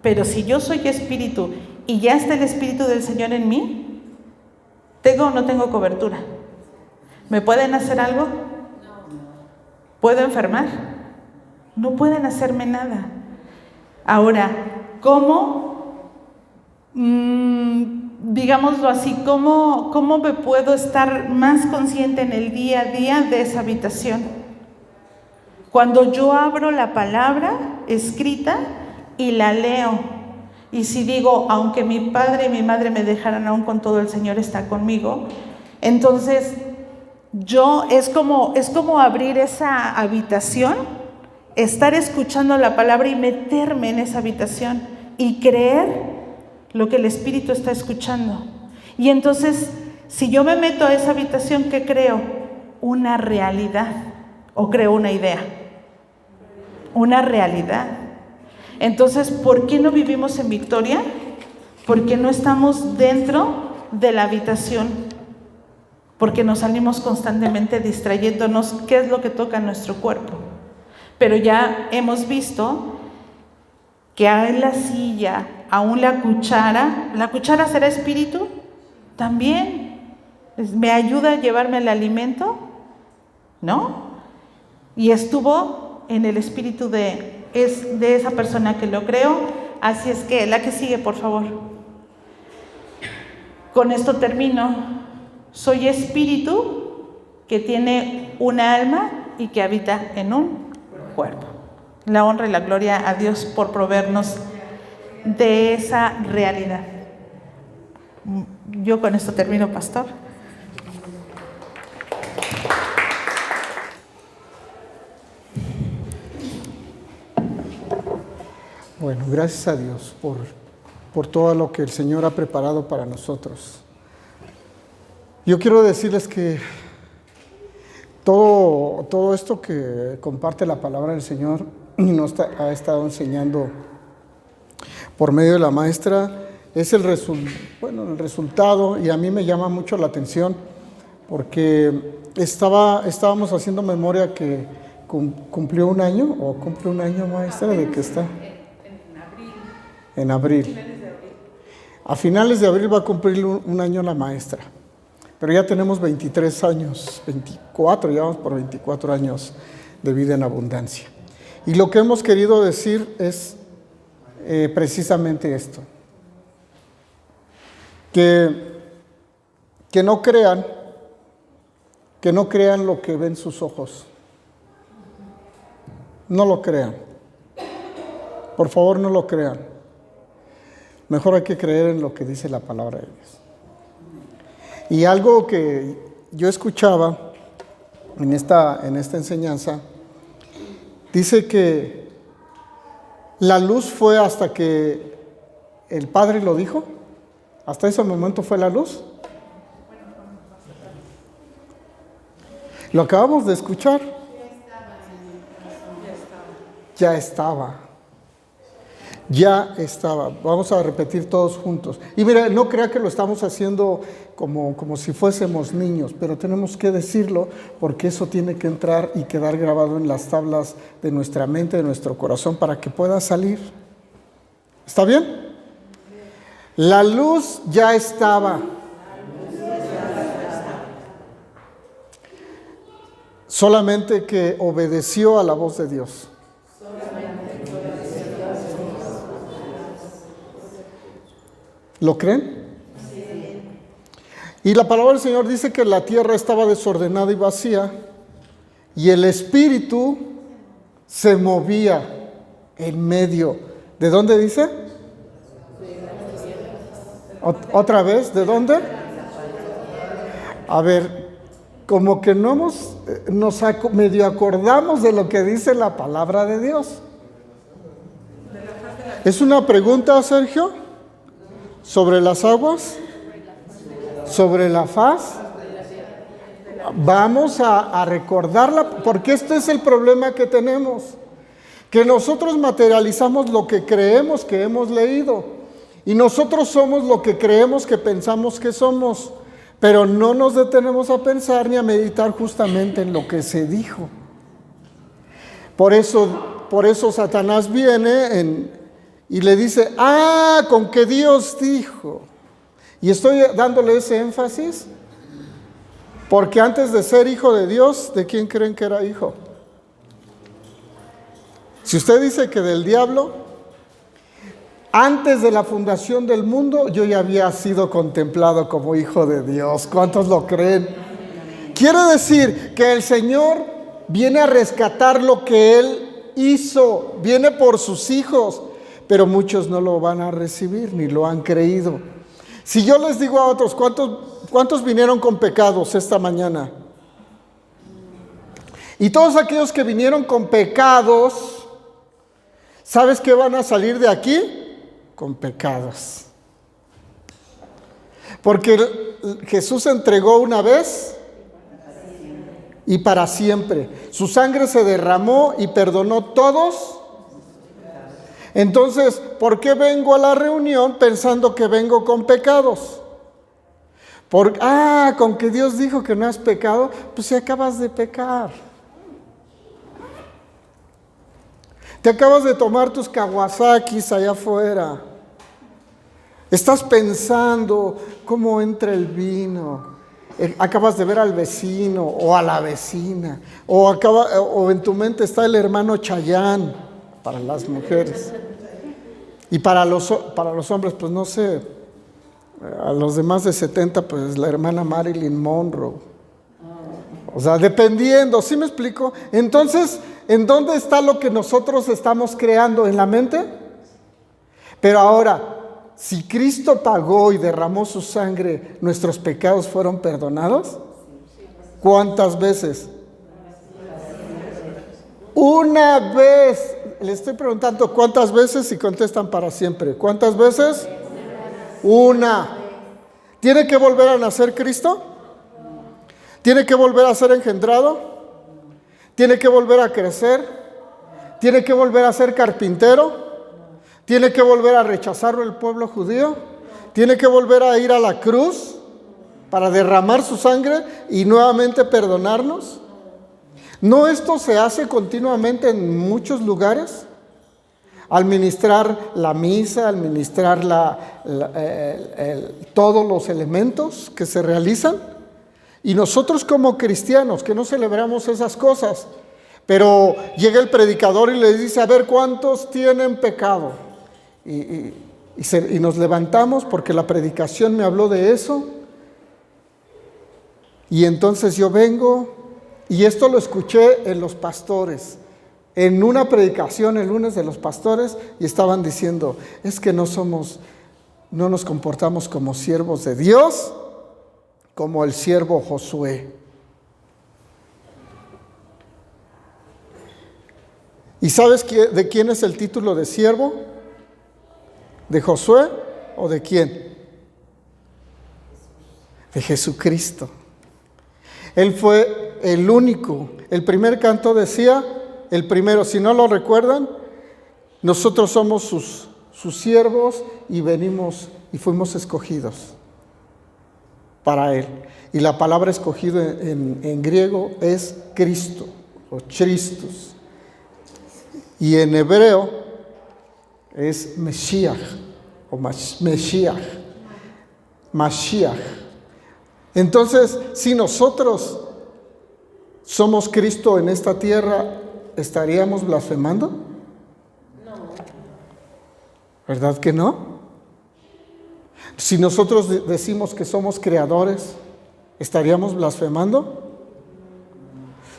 pero si yo soy espíritu y ya está el espíritu del Señor en mí, ¿tengo o no tengo cobertura? ¿Me pueden hacer algo? ¿Puedo enfermar? No pueden hacerme nada. Ahora, ¿cómo, digámoslo así, cómo me puedo estar más consciente en el día a día de esa habitación? Cuando yo abro la palabra escrita y la leo, y si digo, aunque mi padre y mi madre me dejaran, aún con todo el Señor está conmigo, entonces es como abrir esa habitación, estar escuchando la palabra y meterme en esa habitación y creer lo que el Espíritu está escuchando. Y entonces, si yo me meto a esa habitación, ¿qué creo? Una realidad, o creo una idea. Una realidad. Entonces, ¿por qué no vivimos en victoria? Porque no estamos dentro de la habitación, porque nos salimos constantemente distrayéndonos qué es lo que toca nuestro cuerpo. Pero ya hemos visto que hay la silla, aún la cuchara será espíritu también. ¿Me ayuda a llevarme el alimento? ¿No? Y estuvo en el espíritu de esa persona que lo creó. Así es que la que sigue, por favor. Con esto termino. Soy espíritu que tiene una alma y que habita en un cuerpo. La honra y la gloria a Dios por proveernos de esa realidad. Yo con esto termino, pastor.
Bueno, gracias a Dios por todo lo que el Señor ha preparado para nosotros. Yo quiero decirles que todo esto que comparte la palabra del Señor y nos ha estado enseñando por medio de la maestra es el resultado, y a mí me llama mucho la atención porque estábamos haciendo memoria que cumplió un año, o cumple un año, maestra, de que está en abril. A finales de abril va a cumplir un año la maestra, pero ya tenemos 23 años, 24, ya vamos por 24 años de vida en abundancia. Y lo que hemos querido decir es precisamente esto, que no crean lo que ven sus ojos. No lo crean. Por favor, no lo crean. Mejor hay que creer en lo que dice la palabra de Dios. Y algo que yo escuchaba en esta enseñanza, dice que la luz fue hasta que el Padre lo dijo. Hasta ese momento fue la luz. Lo acabamos de escuchar. Ya estaba. Vamos a repetir todos juntos. Y mira, no crea que lo estamos haciendo como si fuésemos niños, pero tenemos que decirlo porque eso tiene que entrar y quedar grabado en las tablas de nuestra mente, de nuestro corazón, para que pueda salir. ¿Está bien? La luz ya estaba. Solamente que obedeció a la voz de Dios. ¿Lo creen? Sí. Y la palabra del Señor dice que la tierra estaba desordenada y vacía, y el Espíritu se movía en medio. ¿De dónde dice? ¿Otra vez? ¿De dónde? A ver, como que no nos medio acordamos de lo que dice la palabra de Dios. ¿Es una pregunta, Sergio? ¿Sobre las aguas? ¿Sobre la faz? Vamos a recordarla, porque este es el problema que tenemos, que nosotros materializamos lo que creemos que hemos leído, y nosotros somos lo que creemos que pensamos que somos, pero no nos detenemos a pensar ni a meditar justamente en lo que se dijo. Por eso Satanás viene y le dice, con que Dios dijo. Y estoy dándole ese énfasis porque antes de ser hijo de Dios, ¿de quién creen que era hijo? Si usted dice que del diablo, antes de la fundación del mundo, yo ya había sido contemplado como hijo de Dios. ¿Cuántos lo creen? Quiere decir que el Señor viene a rescatar lo que Él hizo, viene por sus hijos, pero muchos no lo van a recibir ni lo han creído. Si yo les digo a otros, ¿cuántos vinieron con pecados esta mañana? Y todos aquellos que vinieron con pecados, ¿sabes qué van a salir de aquí? Con pecados. Porque Jesús entregó una vez y para siempre. Su sangre se derramó y perdonó todos. Entonces, ¿por qué vengo a la reunión pensando que vengo con pecados? Con que Dios dijo que no has pecado, pues si acabas de pecar. Te acabas de tomar tus Kawasakis allá afuera. Estás pensando cómo entra el vino. Acabas de ver al vecino o a la vecina. O en tu mente está el hermano Chayán para las mujeres. Y para los hombres, pues no sé. A los de más de 70, pues la hermana Marilyn Monroe. O sea, dependiendo, ¿sí me explico? Entonces, ¿en dónde está lo que nosotros estamos creando? ¿En la mente? Pero ahora, si Cristo pagó y derramó su sangre, ¿nuestros pecados fueron perdonados? ¿Cuántas veces? Una vez. Le estoy preguntando cuántas veces y contestan para siempre. ¿Cuántas veces? Una. ¿Tiene que volver a nacer Cristo? ¿Tiene que volver a ser engendrado? ¿Tiene que volver a crecer? ¿Tiene que volver a ser carpintero? ¿Tiene que volver a rechazarlo el pueblo judío? ¿Tiene que volver a ir a la cruz para derramar su sangre y nuevamente perdonarnos? ¿No esto se hace continuamente en muchos lugares? Al ministrar la misa, al ministrar todos los elementos que se realizan. Y nosotros como cristianos que no celebramos esas cosas, pero llega el predicador y les dice, a ver, ¿cuántos tienen pecado? Y nos levantamos porque la predicación me habló de eso. Y entonces yo vengo, y esto lo escuché en los pastores, en una predicación el lunes de los pastores, y estaban diciendo, es que no nos comportamos como siervos de Dios, como el siervo Josué. ¿Y sabes de quién es el título de siervo? ¿De Josué o de quién? De Jesucristo. Él fue el único. El primer canto decía, el primero, si no lo recuerdan, nosotros somos sus siervos y venimos y fuimos escogidos para Él. Y la palabra escogido en griego es Cristo o Christus. Y en hebreo es Mesías o Mashiach. Entonces, si nosotros somos Cristo en esta tierra, ¿estaríamos blasfemando? No. ¿Verdad que no? Si nosotros decimos que somos creadores, ¿estaríamos blasfemando?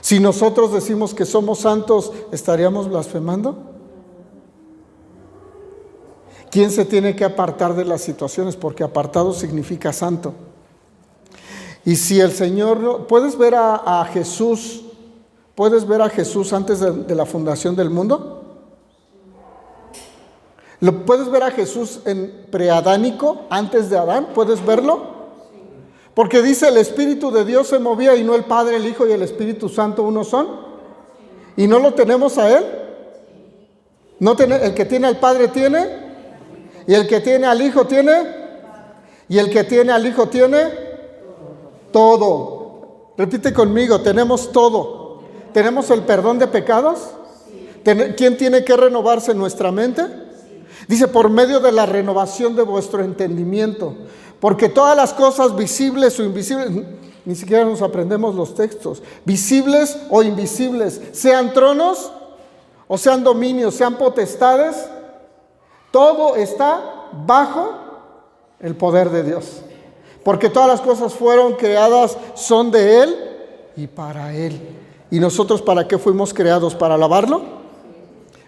Si nosotros decimos que somos santos, ¿estaríamos blasfemando? ¿Quién se tiene que apartar de las situaciones? Porque apartado significa santo. Y si el Señor, ¿puedes ver a Jesús? ¿Puedes ver a Jesús antes de la fundación del mundo? ¿Lo puedes ver a Jesús en preadánico, antes de Adán? ¿Puedes verlo? Porque dice, el Espíritu de Dios se movía y no el Padre, el Hijo y el Espíritu Santo uno son. ¿Y no lo tenemos a Él? ¿No el que tiene al Padre tiene? ¿Y el que tiene al Hijo tiene? ¿Y el que tiene al Hijo tiene? Todo. Repite conmigo, tenemos todo. ¿Tenemos el perdón de pecados? ¿Quién tiene que renovarse en nuestra mente? Dice, por medio de la renovación de vuestro entendimiento. Porque todas las cosas visibles o invisibles, ni siquiera nos aprendemos los textos, visibles o invisibles, sean tronos o sean dominios, sean potestades, todo está bajo el poder de Dios. Porque todas las cosas fueron creadas, son de Él y para Él. ¿Y nosotros para qué fuimos creados? ¿Para alabarlo?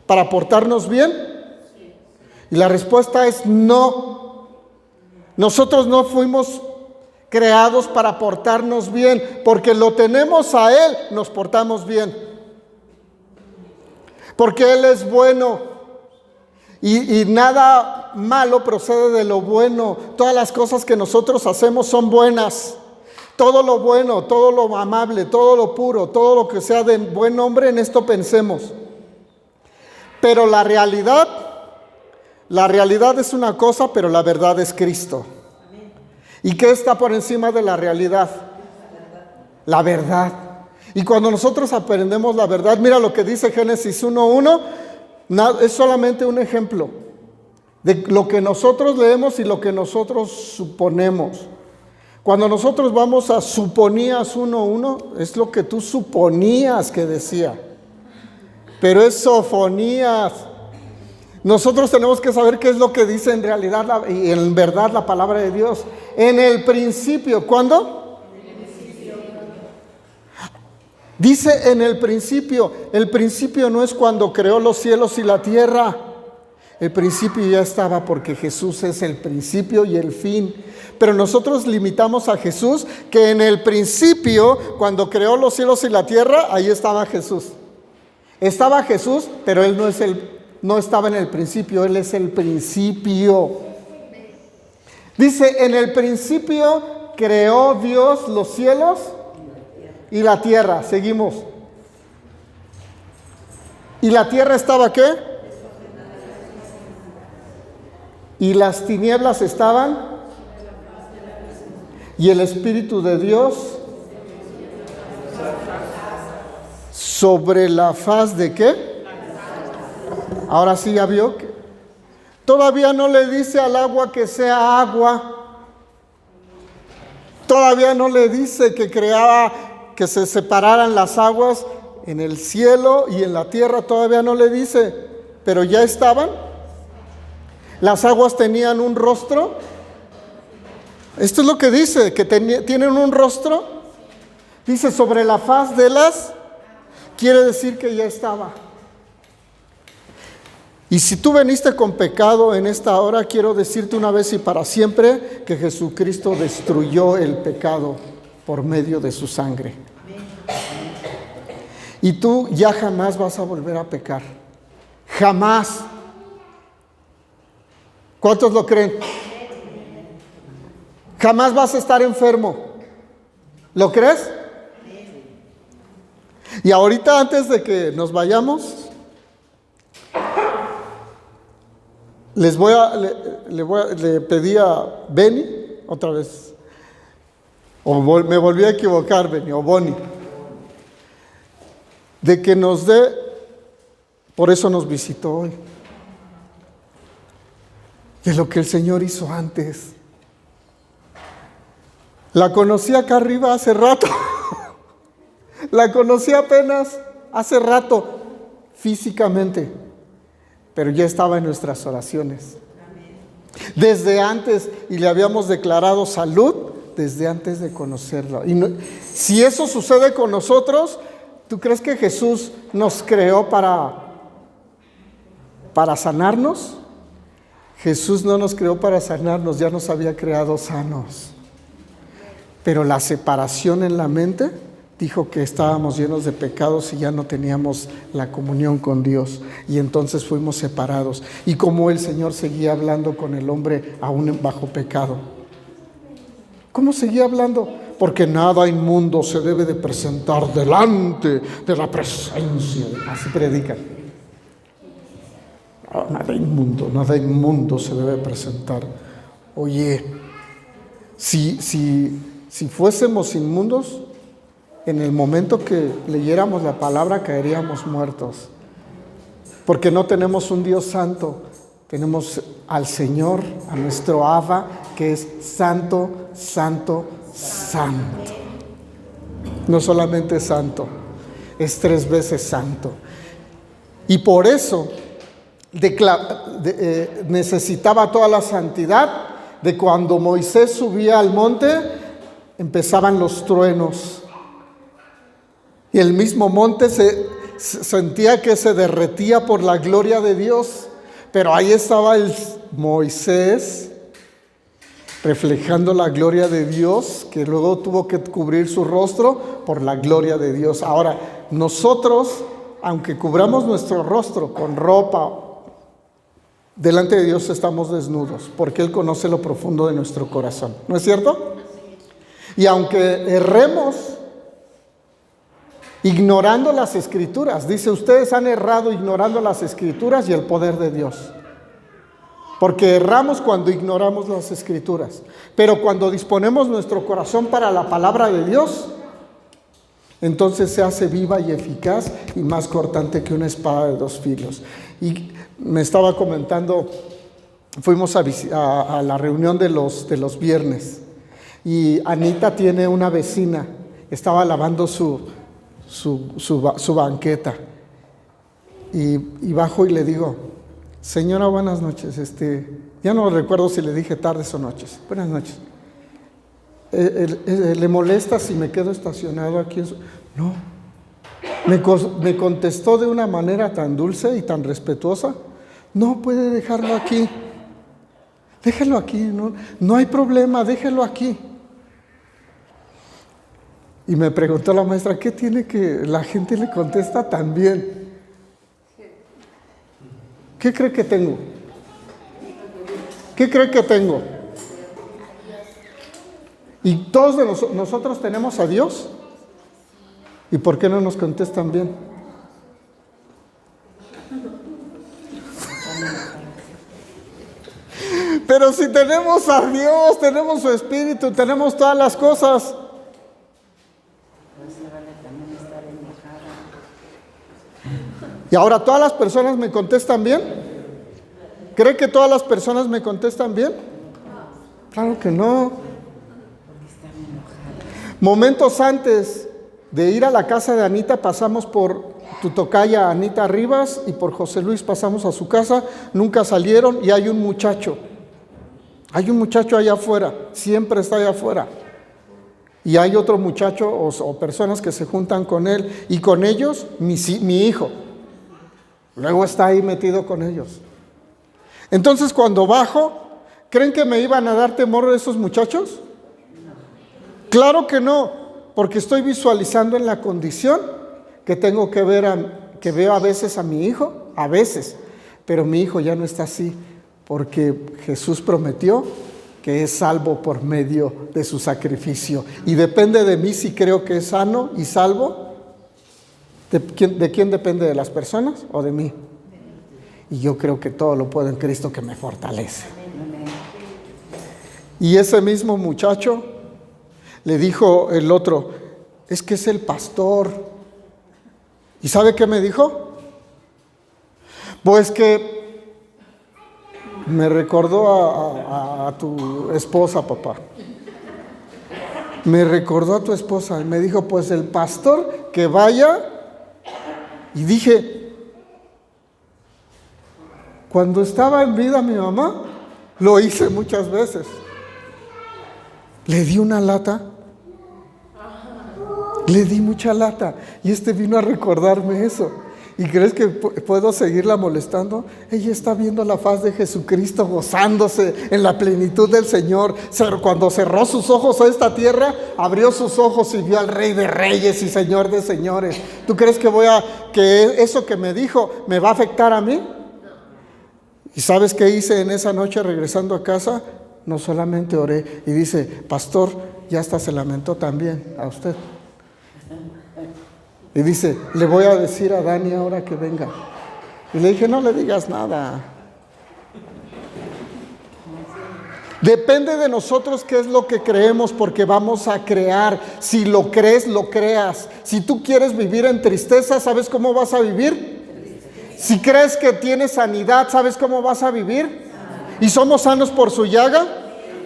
¿Para portarnos bien? Y la respuesta es no. Nosotros no fuimos creados para portarnos bien, porque lo tenemos a Él, nos portamos bien. Porque Él es bueno y nada malo procede de lo bueno. Todas las cosas que nosotros hacemos son buenas. Todo lo bueno, todo lo amable, todo lo puro, todo lo que sea de buen nombre, en esto pensemos. Pero la realidad es una cosa, pero la verdad es Cristo. ¿Y qué está por encima de la realidad? La verdad. Y cuando nosotros aprendemos la verdad, mira lo que dice Génesis 1:1, es solamente un ejemplo de lo que nosotros leemos y lo que nosotros suponemos. Cuando nosotros vamos a Suponías 1:1, es lo que tú suponías que decía, pero es Sofonías. Nosotros tenemos que saber qué es lo que dice en realidad y en verdad la palabra de Dios. En el principio, ¿cuándo? Dice en el principio. El principio no es cuando creó los cielos y la tierra. El principio ya estaba, porque Jesús es el principio y el fin. Pero nosotros limitamos a Jesús, que en el principio, cuando creó los cielos y la tierra, ahí estaba Jesús. Estaba Jesús, pero Él no estaba en el principio, Él es el principio. Dice, en el principio creó Dios los cielos y la tierra. Seguimos. ¿Y la tierra estaba qué? Y las tinieblas estaban. Y el Espíritu de Dios sobre la faz de qué? Ahora sí ya vio que todavía no le dice al agua que sea agua. Todavía no le dice que creaba, que se separaran las aguas en el cielo y en la tierra. Todavía no le dice, pero ya estaban. Las aguas tenían un rostro. Esto es lo que dice, que tienen un rostro. Dice sobre la faz de las, quiere decir que ya estaba. Y si tú veniste con pecado en esta hora, quiero decirte una vez y para siempre que Jesucristo destruyó el pecado por medio de su sangre. Y tú ya jamás vas a volver a pecar. Jamás. ¿Cuántos lo creen? Jamás vas a estar enfermo. ¿Lo crees? Y ahorita, antes de que nos vayamos, le pedí a Benny, otra vez, me volví a equivocar, Benny, o Bonnie, de que nos dé, por eso nos visitó hoy, de lo que el Señor hizo antes. La conocí acá arriba hace rato, la conocí apenas hace rato, físicamente, pero ya estaba en nuestras oraciones. Desde antes, y le habíamos declarado salud desde antes de conocerlo. Y no, si eso sucede con nosotros, ¿tú crees que Jesús nos creó para sanarnos? Jesús no nos creó para sanarnos, ya nos había creado sanos. Pero la separación en la mente dijo que estábamos llenos de pecados y ya no teníamos la comunión con Dios. Y entonces fuimos separados. Y como el Señor seguía hablando con el hombre aún bajo pecado. ¿Cómo seguía hablando? Porque nada inmundo se debe de presentar delante de la presencia. Así predican. Nada inmundo se debe presentar. Oye, si fuésemos inmundos, en el momento que leyéramos la palabra caeríamos muertos. Porque no tenemos un Dios santo, tenemos al Señor, a nuestro Abba, que es santo, santo, santo. No solamente santo, es 3 veces santo. Y por eso necesitaba toda la santidad de cuando Moisés subía al monte, empezaban los truenos. Y el mismo monte se sentía que se derretía por la gloria de Dios. Pero ahí estaba el Moisés reflejando la gloria de Dios, que luego tuvo que cubrir su rostro por la gloria de Dios. Ahora, nosotros, aunque cubramos nuestro rostro con ropa, delante de Dios estamos desnudos, porque Él conoce lo profundo de nuestro corazón. ¿No es cierto? Y aunque erremos ignorando las Escrituras, dice, ustedes han errado ignorando las Escrituras y el poder de Dios. Porque erramos cuando ignoramos las Escrituras. Pero cuando disponemos nuestro corazón para la palabra de Dios, entonces se hace viva y eficaz y más cortante que una espada de dos filos. Y me estaba comentando, fuimos a la reunión de los viernes. Y Anita tiene una vecina, estaba lavando su banqueta. Y bajo y le digo, señora, buenas noches. Ya no recuerdo si le dije tardes o noches. Buenas noches. ¿Le molesta si me quedo estacionado aquí? No. Me contestó de una manera tan dulce y tan respetuosa. No, puede dejarlo aquí. Déjelo aquí. No hay problema, déjelo aquí. Y me preguntó la maestra, ¿qué tiene que la gente le contesta tan bien? ¿Qué cree que tengo? ¿Qué cree que tengo? ¿Y todos de nosotros tenemos a Dios? ¿Y por qué no nos contestan bien? Pero si tenemos a Dios, tenemos su Espíritu, tenemos todas las cosas. Y ahora, ¿todas las personas me contestan bien? ¿Cree que todas las personas me contestan bien? Claro que no. Momentos antes de ir a la casa de Anita, pasamos por tu tocaya Anita Rivas y por José Luis, pasamos a su casa, nunca salieron y hay un muchacho allá afuera, siempre está allá afuera. Y hay otro muchacho o personas que se juntan con él y con ellos mi hijo. Luego está ahí metido con ellos. Entonces cuando bajo, ¿creen que me iban a dar temor de esos muchachos? Claro que no, porque estoy visualizando en la condición que tengo que veo a veces a mi hijo, a veces, pero mi hijo ya no está así, porque Jesús prometió que es salvo por medio de su sacrificio. Y depende de mí si creo que es sano y salvo. ¿De quién depende? ¿De las personas o de mí? Y yo creo que todo lo puedo en Cristo que me fortalece. Y ese mismo muchacho le dijo el otro, es que es el pastor. ¿Y sabe qué me dijo? Pues que me recordó a tu esposa, papá. Me recordó a tu esposa y me dijo, pues el pastor que vaya. Y dije, cuando estaba en vida mi mamá, lo hice muchas veces. Le di una lata. Le di mucha lata. Y vino a recordarme eso. ¿Y crees que puedo seguirla molestando? Ella está viendo la faz de Jesucristo, gozándose en la plenitud del Señor. Cuando cerró sus ojos a esta tierra, abrió sus ojos y vio al Rey de Reyes y Señor de Señores. ¿Tú crees que eso que me dijo me va a afectar a mí? ¿Y sabes qué hice en esa noche regresando a casa? No solamente oré y dice, pastor, ya hasta se lamentó también a usted. Y dice, le voy a decir a Dani ahora que venga. Y le dije, no le digas nada. Depende de nosotros qué es lo que creemos, porque vamos a crear. Si lo crees, lo creas. Si tú quieres vivir en tristeza, ¿sabes cómo vas a vivir? Si crees que tienes sanidad, ¿sabes cómo vas a vivir? Y somos sanos por su llaga,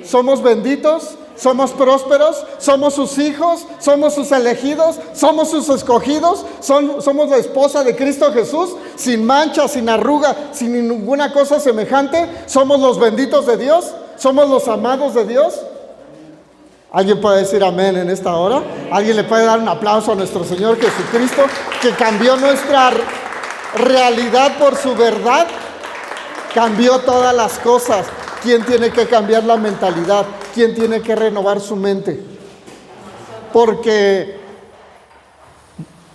somos benditos, somos prósperos, somos sus hijos, somos sus elegidos, somos sus escogidos, somos la esposa de Cristo Jesús, sin mancha, sin arruga, sin ninguna cosa semejante. Somos los benditos de Dios, somos los amados de Dios. ¿Alguien puede decir amén en esta hora? ¿Alguien le puede dar un aplauso a nuestro Señor Jesucristo, que cambió nuestra realidad por su verdad? Cambió todas las cosas. ¿Quién tiene que cambiar la mentalidad? quién tiene que renovar su mente. Porque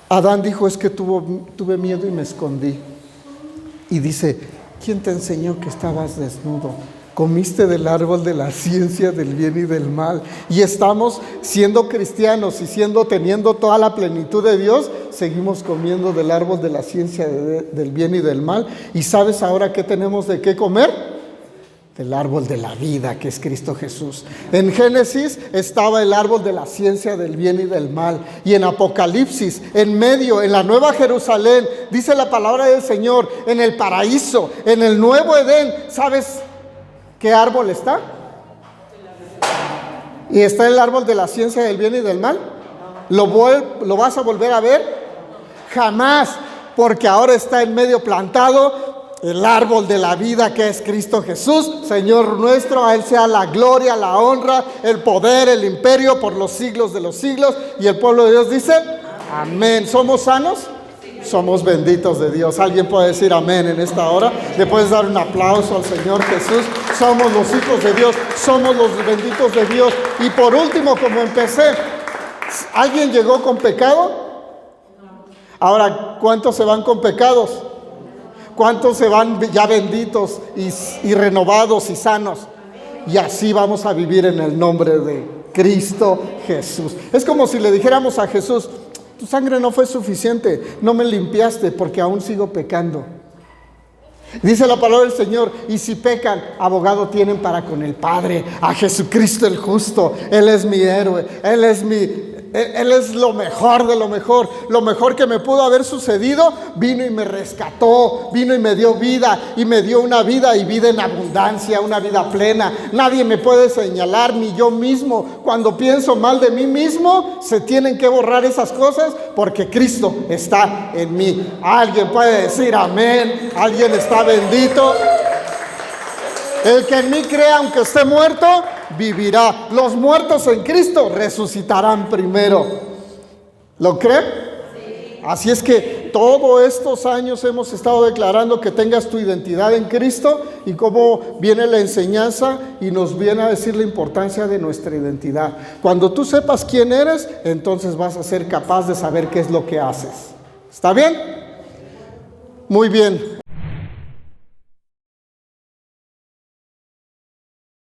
Adán dijo, es que tuve miedo y me escondí. Y dice, ¿quién te enseñó que estabas desnudo? Comiste del árbol de la ciencia del bien y del mal. Y estamos siendo cristianos y teniendo toda la plenitud de Dios, seguimos comiendo del árbol de la ciencia del bien y del mal. ¿Y sabes ahora qué tenemos de qué comer? Del árbol de la vida, que es Cristo Jesús. En Génesis estaba el árbol de la ciencia del bien y del mal. Y en Apocalipsis, en medio, en la Nueva Jerusalén, dice la palabra del Señor, en el paraíso, en el nuevo Edén, ¿sabes qué árbol está? ¿Y está el árbol de la ciencia del bien y del mal? ¿Lo vas a volver a ver? Jamás, porque ahora está en medio plantado el árbol de la vida, que es Cristo Jesús, Señor nuestro. A Él sea la gloria, la honra, el poder, el imperio por los siglos de los siglos. Y el pueblo de Dios dice, amén. ¿Somos sanos? Somos benditos de Dios. ¿Alguien puede decir amén en esta hora? ¿Le puedes dar un aplauso al Señor Jesús? Somos los hijos de Dios, somos los benditos de Dios. Y por último, como empecé, ¿alguien llegó con pecado? Ahora, ¿cuántos se van con pecados? ¿Cuántos se van ya benditos y renovados y sanos? Y así vamos a vivir en el nombre de Cristo Jesús. Es como si le dijéramos a Jesús, tu sangre no fue suficiente, no me limpiaste porque aún sigo pecando. Dice la palabra del Señor, y si pecan, abogado tienen para con el Padre, a Jesucristo el justo. Él es mi héroe, Él es lo mejor de lo mejor que me pudo haber sucedido. Vino y me rescató, vino y me dio vida, y me dio una vida y vida en abundancia, una vida plena. Nadie me puede señalar, ni yo mismo. Cuando pienso mal de mí mismo, se tienen que borrar esas cosas porque Cristo está en mí. Alguien puede decir amén, alguien está bendito. El que en mí crea, aunque esté muerto, vivirá. Los muertos en Cristo resucitarán primero. ¿Lo cree? Sí. Así es que todos estos años hemos estado declarando que tengas tu identidad en Cristo, y cómo viene la enseñanza y nos viene a decir la importancia de nuestra identidad. Cuando tú sepas quién eres, entonces vas a ser capaz de saber qué es lo que haces. ¿Está bien? Muy bien.